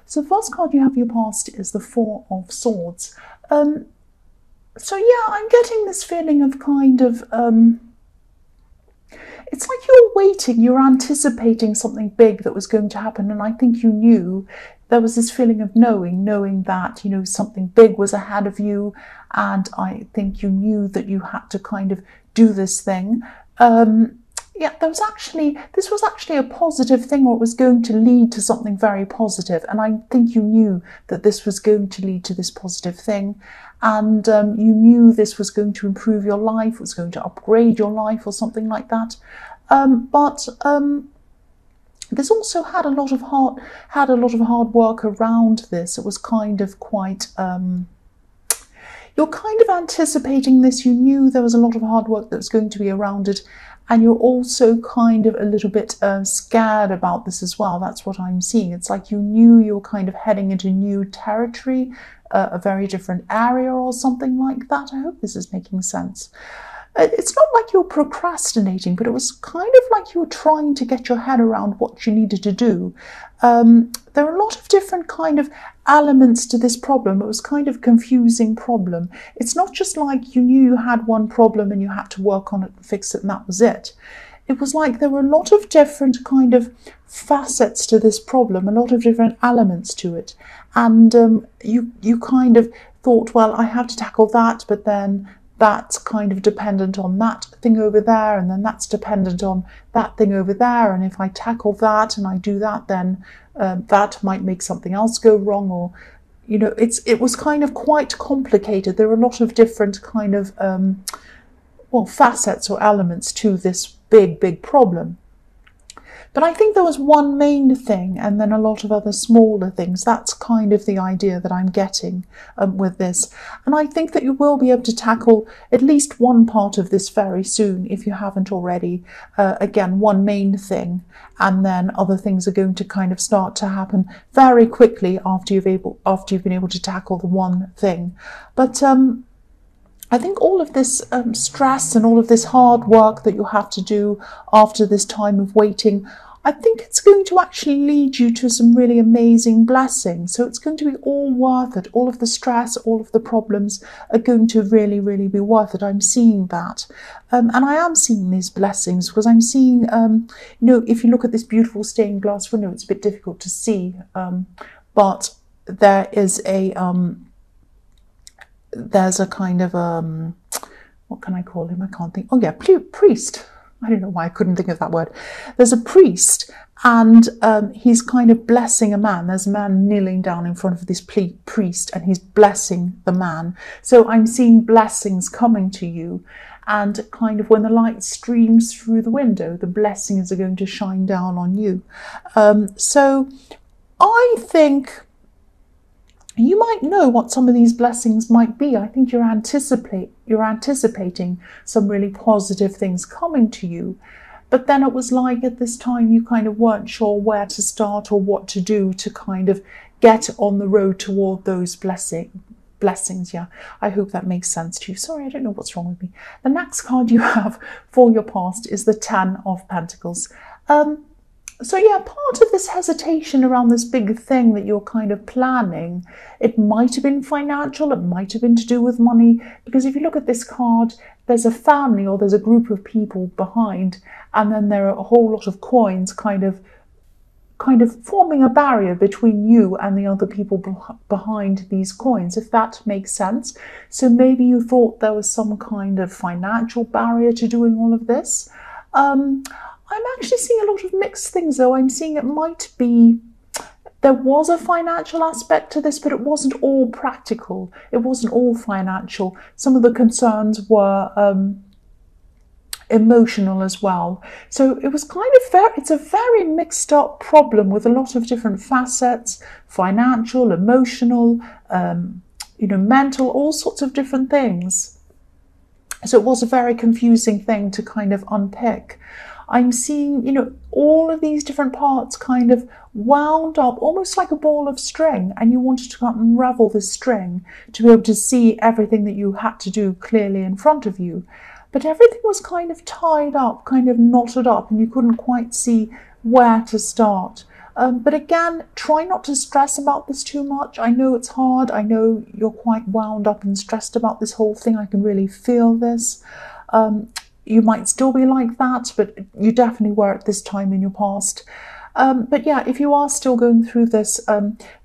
So the first card you have for your past is the Four of Swords. So yeah, I'm getting this feeling of kind of, it's like you're waiting, you're anticipating something big that was going to happen. And I think you knew, there was this feeling of knowing that, you know, something big was ahead of you. And I think you knew that you had to kind of do this thing. Yeah, this was actually a positive thing, or it was going to lead to something very positive. And I think you knew that this was going to lead to this positive thing. And you knew this was going to improve your life, it was going to upgrade your life or something like that. But this also had a lot of hard work around this. It was kind of quite, you're kind of anticipating this. You knew there was a lot of hard work that was going to be around it. And you're also kind of a little bit scared about this as well. That's what I'm seeing. It's like you knew you were kind of heading into new territory, a very different area or something like that. I hope this is making sense. It's not like you're procrastinating, but it was kind of like you were trying to get your head around what you needed to do. There are a lot of different kind of elements to this problem. It was kind of a confusing problem. It's not just like you knew you had one problem and you had to work on it and fix it and that was it. It was like there were a lot of different kind of facets to this problem, a lot of different elements to it. And you kind of thought, well, I have to tackle that, but then that's kind of dependent on that thing over there, and then that's dependent on that thing over there. And if I tackle that and I do that, then that might make something else go wrong. Or, you know, it was kind of quite complicated. There were a lot of different kind of, facets or elements to this big problem. But I think there was one main thing and then a lot of other smaller things. That's kind of the idea that I'm getting with this. And I think that you will be able to tackle at least one part of this very soon, if you haven't already. Again, one main thing, and then other things are going to kind of start to happen very quickly after you've been able to tackle the one thing. But I think all of this stress and all of this hard work that you'll have to do after this time of waiting, I think it's going to actually lead you to some really amazing blessings. So it's going to be all worth it. All of the stress, all of the problems are going to really, really be worth it. I'm seeing that. And I am seeing these blessings because I'm seeing, if you look at this beautiful stained glass window, it's a bit difficult to see. But there is there's a kind of, what can I call him? I can't think. Oh yeah, priest. I don't know why I couldn't think of that word. There's a priest, and he's kind of blessing a man. There's a man kneeling down in front of this priest, and he's blessing the man. So I'm seeing blessings coming to you, and kind of when the light streams through the window, the blessings are going to shine down on you. So I think you might know what some of these blessings might be. I think you're anticipating some really positive things coming to you. But then it was like at this time you kind of weren't sure where to start or what to do to kind of get on the road toward those blessings. Yeah, I hope that makes sense to you. Sorry, I don't know what's wrong with me. The next card you have for your past is the Ten of Pentacles. So yeah, part of this hesitation around this big thing that you're kind of planning, it might have been financial, it might have been to do with money, because if you look at this card, there's a family or there's a group of people behind, and then there are a whole lot of coins kind of forming a barrier between you and the other people behind these coins, if that makes sense. So maybe you thought there was some kind of financial barrier to doing all of this. I'm actually seeing a lot of mixed things though. I'm seeing it might be, there was a financial aspect to this, but it wasn't all practical. It wasn't all financial. Some of the concerns were emotional as well. So it was kind of it's a very mixed up problem with a lot of different facets, financial, emotional, mental, all sorts of different things. So it was a very confusing thing to kind of unpick. I'm seeing, all of these different parts kind of wound up almost like a ball of string, and you wanted to unravel this string to be able to see everything that you had to do clearly in front of you. But everything was kind of tied up, kind of knotted up, and you couldn't quite see where to start. But again, try not to stress about this too much. I know it's hard. I know you're quite wound up and stressed about this whole thing. I can really feel this. You might still be like that, but you definitely were at this time in your past. But yeah, if you are still going through this,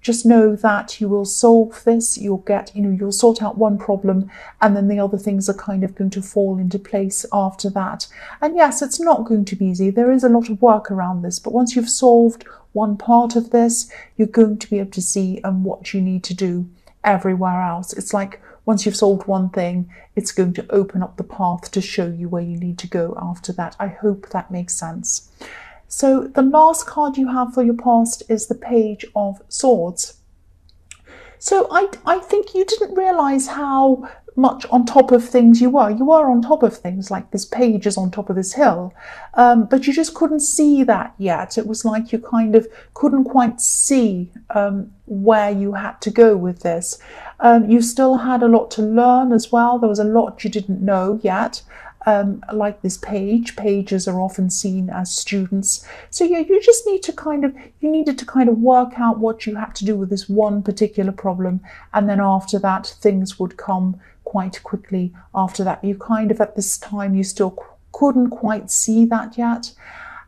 just know that you will solve this. You'll get, you'll sort out one problem, and then the other things are kind of going to fall into place after that. And yes, it's not going to be easy. There is a lot of work around this, but once you've solved one part of this, you're going to be able to see what you need to do everywhere else. It's like once you've solved one thing, it's going to open up the path to show you where you need to go after that. I hope that makes sense. So the last card you have for your past is the Page of Swords. So I think you didn't realise how much on top of things you were. You were on top of things, like this page is on top of this hill, but you just couldn't see that yet. It was like you kind of couldn't quite see where you had to go with this. You still had a lot to learn as well. There was a lot you didn't know yet. Like this page. Pages are often seen as students. So yeah, you just need to needed to kind of work out what you had to do with this one particular problem, and then after that things would come quite quickly after that. You kind of, at this time, you still couldn't quite see that yet.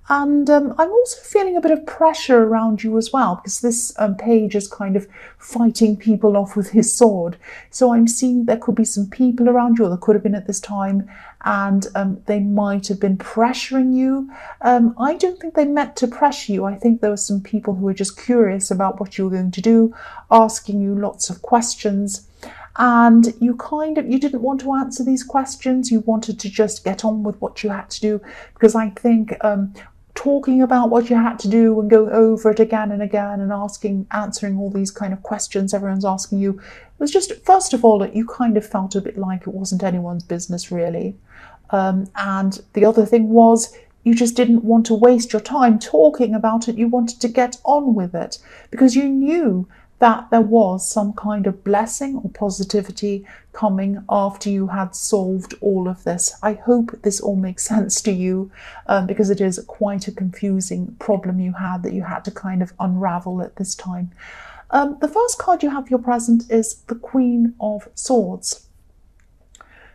And I'm also feeling a bit of pressure around you as well, because this page is kind of fighting people off with his sword. So I'm seeing there could be some people around you, or there could have been at this time, and they might have been pressuring you. I don't think they meant to pressure you. I think there were some people who were just curious about what you were going to do, asking you lots of questions. And you didn't want to answer these questions. You wanted to just get on with what you had to do, because I think talking about what you had to do and going over it again and again and answering all these kind of questions everyone's asking you, it was just, first of all, that you kind of felt a bit like it wasn't anyone's business really. And the other thing was, you just didn't want to waste your time talking about it. You wanted to get on with it, because you knew that there was some kind of blessing or positivity coming after you had solved all of this. I hope this all makes sense to you, because it is quite a confusing problem you had that you had to kind of unravel at this time. The first card you have for your present is the Queen of Swords.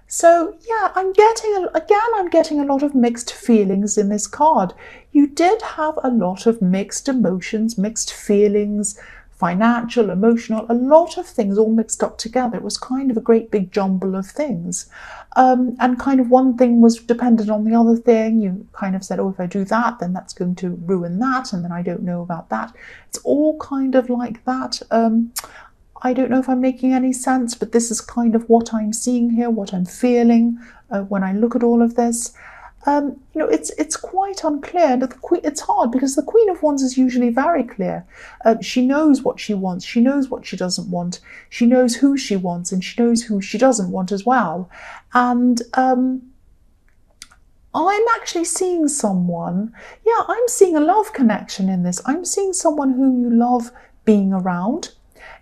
So yeah, I'm getting a lot of mixed feelings in this card. You did have a lot of mixed emotions, mixed feelings, financial, emotional, a lot of things all mixed up together. It was kind of a great big jumble of things. And kind of one thing was dependent on the other thing. You kind of said, oh, if I do that, then that's going to ruin that, and then I don't know about that. It's all kind of like that. I don't know if I'm making any sense, but this is kind of what I'm seeing here, what I'm feeling when I look at all of this. It's quite unclear. It's hard, because the Queen of Wands is usually very clear. She knows what she wants. She knows what she doesn't want. She knows who she wants, and she knows who she doesn't want as well. And I'm actually seeing someone. Yeah, I'm seeing a love connection in this. I'm seeing someone who you love being around.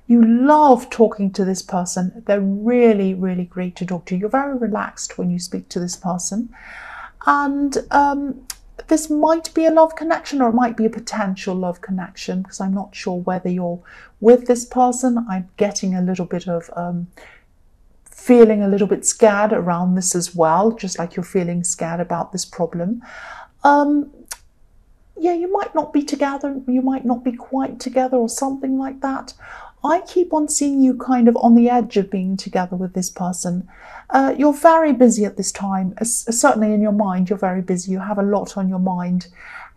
You love talking to this person. They're really, really great to talk to. You're very relaxed when you speak to this person. And this might be a love connection, or it might be a potential love connection, because I'm not sure whether you're with this person. I'm getting a little bit of feeling a little bit scared around this as well, just like you're feeling scared about this problem. Yeah, you might not be together, you might not be quite together, or something like that. I keep on seeing you kind of on the edge of being together with this person. You're very busy at this time. Certainly in your mind, you're very busy. You have a lot on your mind.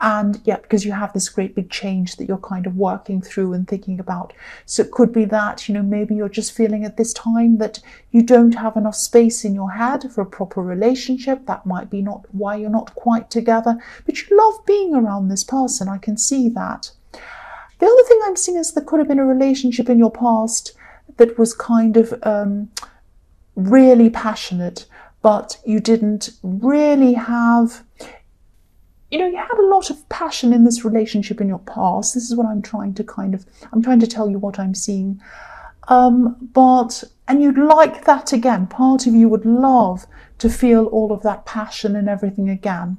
And yeah, because you have this great big change that you're kind of working through and thinking about. So it could be that, maybe you're just feeling at this time that you don't have enough space in your head for a proper relationship. That might be not why you're not quite together, but you love being around this person. I can see that. The other thing I'm seeing is there could have been a relationship in your past that was kind of really passionate, but you didn't really have, you had a lot of passion in this relationship in your past. This is what I'm trying to tell you what I'm seeing. And you'd like that again. Part of you would love to feel all of that passion and everything again.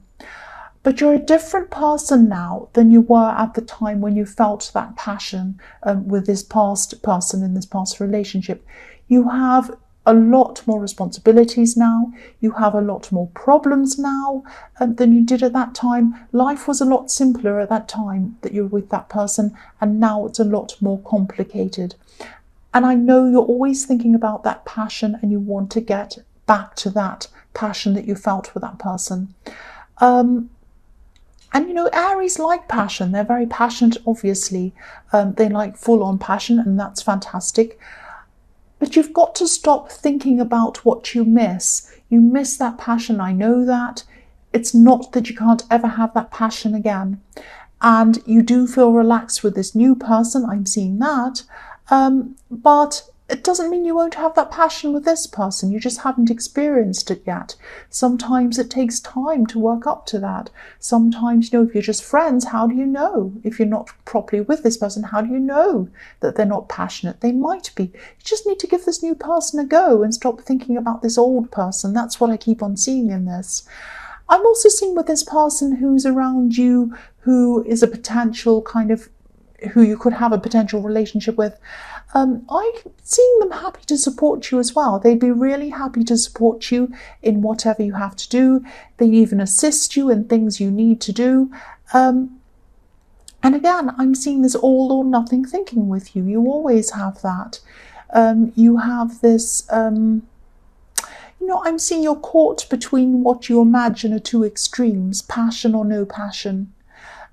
But you're a different person now than you were at the time when you felt that passion with this past person in this past relationship. You have a lot more responsibilities now. You have a lot more problems now than you did at that time. Life was a lot simpler at that time that you were with that person, and now it's a lot more complicated. And I know you're always thinking about that passion and you want to get back to that passion that you felt with that person. And you know, Aries like passion. They're very passionate, obviously. They like full-on passion, and that's fantastic. But you've got to stop thinking about what you miss. You miss that passion, I know that. It's not that you can't ever have that passion again. And you do feel relaxed with this new person, I'm seeing that. But it doesn't mean you won't have that passion with this person. You just haven't experienced it yet. Sometimes it takes time to work up to that. Sometimes, you know, if you're just friends, how do you know? If you're not properly with this person, how do you know that they're not passionate? They might be. You just need to give this new person a go and stop thinking about this old person. That's what I keep on seeing in this. I'm also seeing with this person who's around you, who is a potential kind of, who you could have a potential relationship with. I'm seeing them happy to support you as well. They'd be really happy to support you in whatever you have to do. They even assist you in things you need to do. And again, I'm seeing this all or nothing thinking with you. You always have that. You have this, you know, I'm seeing you're caught between what you imagine are two extremes, passion or no passion.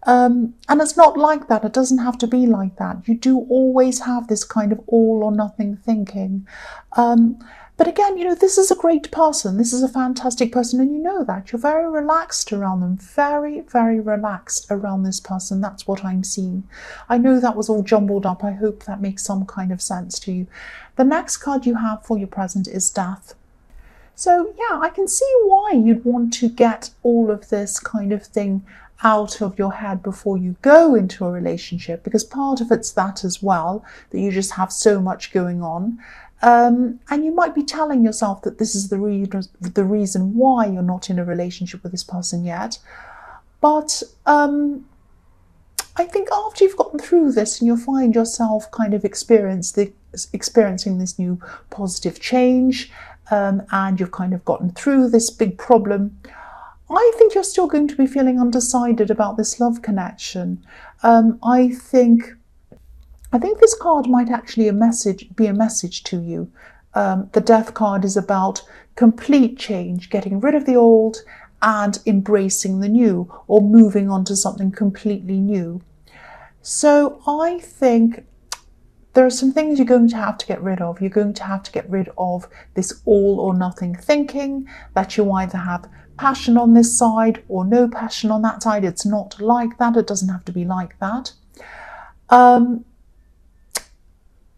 And it's not like that. It doesn't have to be like that. You do always have this kind of all or nothing thinking. But again, you know, this is a great person. This is a fantastic person. And you know that. You're very relaxed around them. Very, very relaxed around this person. That's what I'm seeing. I know that was all jumbled up. I hope that makes some kind of sense to you. The next card you have for your present is Death. So yeah, I can see why you'd want to get all of this kind of thing out of your head before you go into a relationship, because part of it's that as well, that you just have so much going on. And you might be telling yourself that this is the reason why you're not in a relationship with this person yet. But I think after you've gotten through this and you'll find yourself kind of experiencing this new positive change, and you've kind of gotten through this big problem, I think you're still going to be feeling undecided about this love connection. I think this card might actually be a message to you. The Death card is about complete change, getting rid of the old and embracing the new, or moving on to something completely new. So I think there are some things you're going to have to get rid of. You're going to have to get rid of this all or nothing thinking, that you either have passion on this side or no passion on that side. It's not like that. It doesn't have to be like that. And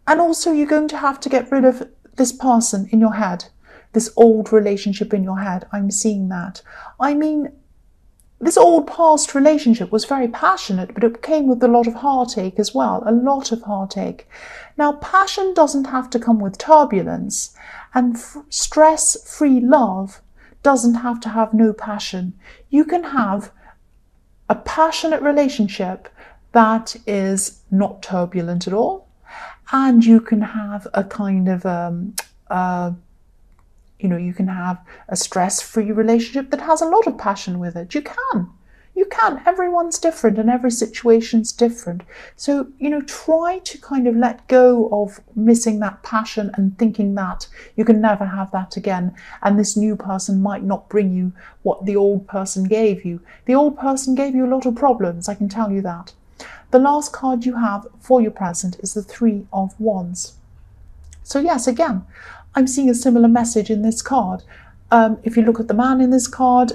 also you're going to have to get rid of this person in your head, this old relationship in your head. I'm seeing that. I mean, this old past relationship was very passionate, but it came with a lot of heartache as well, a lot of heartache. Now, passion doesn't have to come with turbulence, and stress-free love doesn't have to have no passion. You can have a passionate relationship that is not turbulent at all, and you can have a kind of you can have a stress-free relationship that has a lot of passion with it. You can. Everyone's different and every situation's different. So, try to kind of let go of missing that passion and thinking that you can never have that again. And this new person might not bring you what the old person gave you. The old person gave you a lot of problems, I can tell you that. The last card you have for your present is the Three of Wands. So yes, again, I'm seeing a similar message in this card. If you look at the man in this card,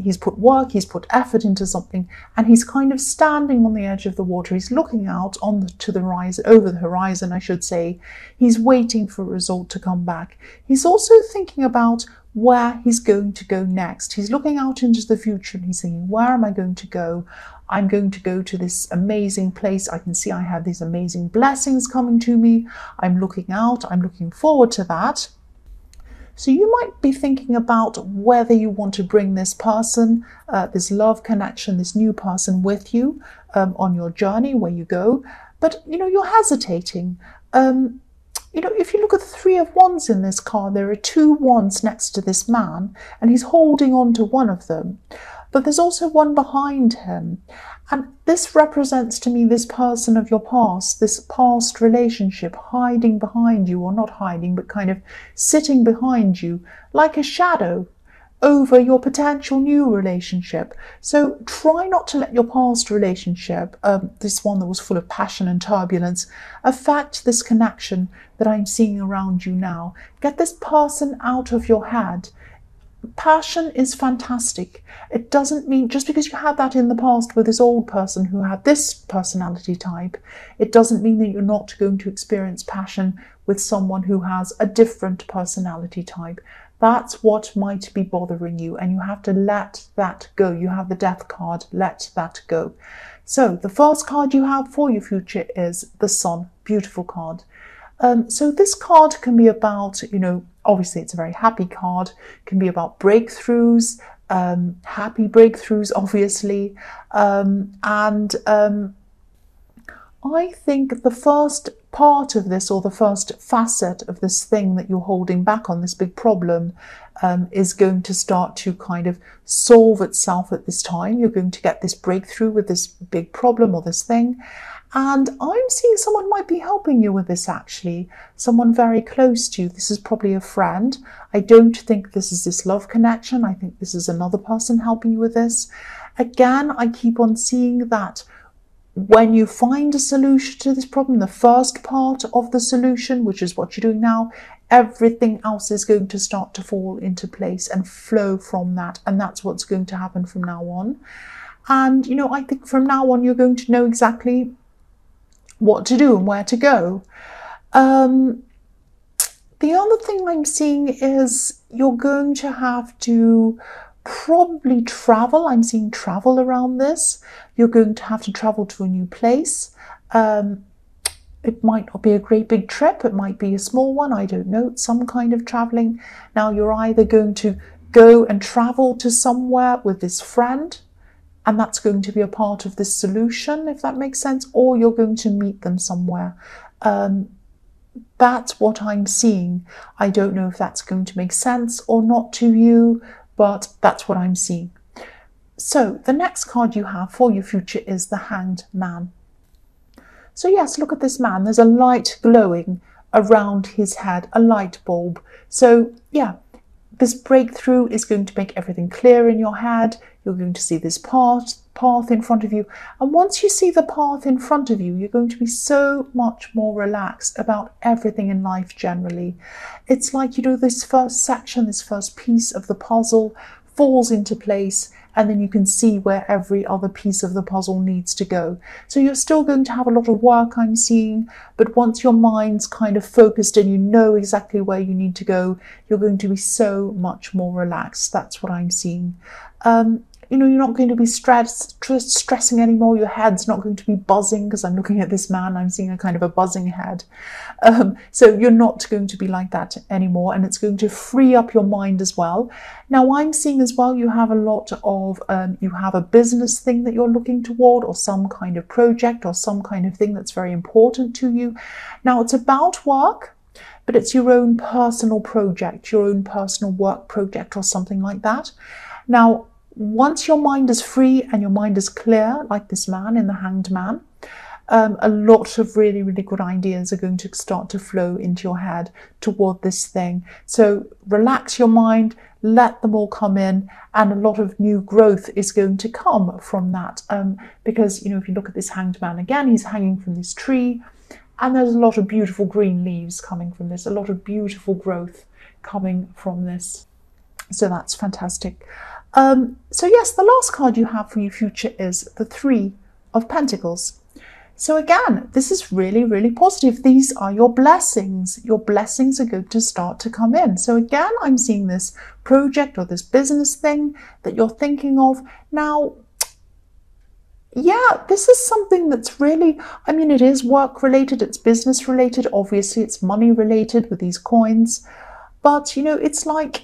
he's put work, he's put effort into something, and he's kind of standing on the edge of the water. He's looking out to the horizon, over the horizon, I should say. He's waiting for a result to come back. He's also thinking about where he's going to go next. He's looking out into the future and he's thinking, where am I going to go? I'm going to go to this amazing place. I can see I have these amazing blessings coming to me. I'm looking out. I'm looking forward to that. So you might be thinking about whether you want to bring this person, this love connection, this new person with you on your journey where you go. But, you're hesitating. If you look at the Three of Wands in this card, there are two wands next to this man, and he's holding on to one of them. But there's also one behind him. And this represents to me this person of your past, this past relationship hiding behind you, or not hiding, but kind of sitting behind you like a shadow over your potential new relationship. So try not to let your past relationship, this one that was full of passion and turbulence, affect this connection that I'm seeing around you now. Get this person out of your head. Passion is fantastic. It doesn't mean, just because you had that in the past with this old person who had this personality type, it doesn't mean that you're not going to experience passion with someone who has a different personality type. That's what might be bothering you, and you have to let that go. You have the Death card, let that go. So the first card you have for your future is the Sun. Beautiful card. So this card can be about, obviously it's a very happy card, can be about breakthroughs, happy breakthroughs, obviously. I think the first part of this, or the first facet of this thing that you're holding back on, this big problem, is going to start to kind of solve itself at this time. You're going to get this breakthrough with this big problem or this thing. And I'm seeing someone might be helping you with this, actually. Someone very close to you. This is probably a friend. I don't think this is this love connection. I think this is another person helping you with this. Again, I keep on seeing that when you find a solution to this problem, the first part of the solution, which is what you're doing now, everything else is going to start to fall into place and flow from that. And that's what's going to happen from now on. And, I think from now on, you're going to know exactly what to do and where to go. The other thing I'm seeing is you're going to have to probably travel. I'm seeing travel around this. You're going to have to travel to a new place. It might not be a great big trip. It might be a small one. I don't know. Some kind of traveling. Now you're either going to go and travel to somewhere with this friend, and that's going to be a part of this solution, if that makes sense, or you're going to meet them somewhere. That's what I'm seeing. I don't know if that's going to make sense or not to you, but that's what I'm seeing. So the next card you have for your future is the Hanged Man. So yes, look at this man. There's a light glowing around his head, a light bulb. So yeah, this breakthrough is going to make everything clear in your head. You're going to see this path in front of you. And once you see the path in front of you, you're going to be so much more relaxed about everything in life generally. It's like, this first section, this first piece of the puzzle falls into place, and then you can see where every other piece of the puzzle needs to go. So you're still going to have a lot of work, I'm seeing, but once your mind's kind of focused and you know exactly where you need to go, you're going to be so much more relaxed. That's what I'm seeing. You're not going to be stressing anymore. Your head's not going to be buzzing, because I'm looking at this man, I'm seeing a kind of a buzzing head. So you're not going to be like that anymore, and it's going to free up your mind as well. Now I'm seeing as well, you have a lot of, you have a business thing that you're looking toward, or some kind of project, or some kind of thing that's very important to you. Now it's about work, but it's your own personal project, your own personal work project, or something like that. Now, once your mind is free and your mind is clear, like this man in the Hanged Man, a lot of really, really good ideas are going to start to flow into your head toward this thing. So relax your mind, let them all come in, and a lot of new growth is going to come from that. Because, if you look at this Hanged Man again, he's hanging from this tree, and there's a lot of beautiful green leaves coming from this, a lot of beautiful growth coming from this. So that's fantastic. So yes, the last card you have for your future is the Three of Pentacles. So again, this is really, really positive. These are your blessings. Your blessings are going to start to come in. So again, I'm seeing this project or this business thing that you're thinking of. Now, yeah, this is something that's really, it is work related, it's business related, obviously it's money related with these coins. But, you know, it's like,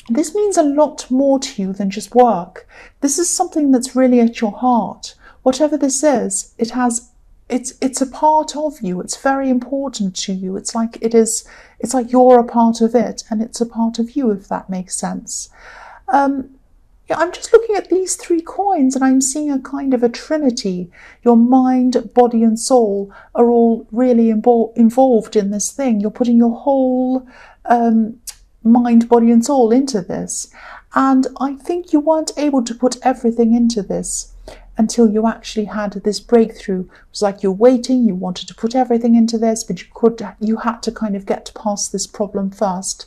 this means a lot more to you than just work. This is something that's really at your heart. Whatever this is, it's a part of you. It's very important to you. It's like you're a part of it, and it's a part of you, if that makes sense. Yeah, I'm just looking at these 3 coins, and I'm seeing a kind of a trinity. Your mind, body, and soul are all really involved in this thing. You're putting your whole mind, body, and soul into this. And I think you weren't able to put everything into this until you actually had this breakthrough. It was like you're waiting, you wanted to put everything into this, but you had to kind of get past this problem first.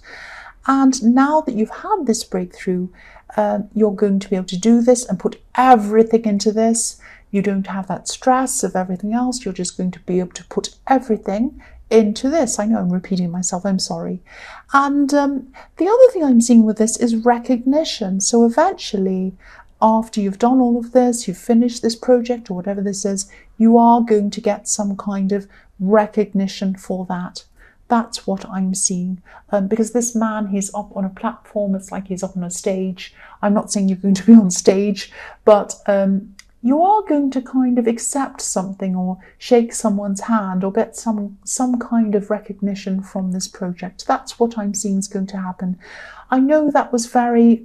And now that you've had this breakthrough, you're going to be able to do this and put everything into this. You don't have that stress of everything else. You're just going to be able to put everything into this. I know I'm repeating myself, I'm sorry. And the other thing I'm seeing with this is recognition. So eventually, after you've done all of this, you've finished this project or whatever this is, you are going to get some kind of recognition for that. That's what I'm seeing. Because this man, he's up on a platform. It's like he's up on a stage. I'm not saying you're going to be on stage, but you are going to kind of accept something or shake someone's hand or get some kind of recognition from this project. That's what I'm seeing is going to happen. I know that was it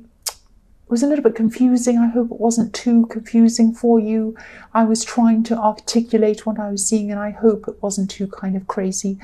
was a little bit confusing. I hope it wasn't too confusing for you. I was trying to articulate what I was seeing, and I hope it wasn't too kind of crazy.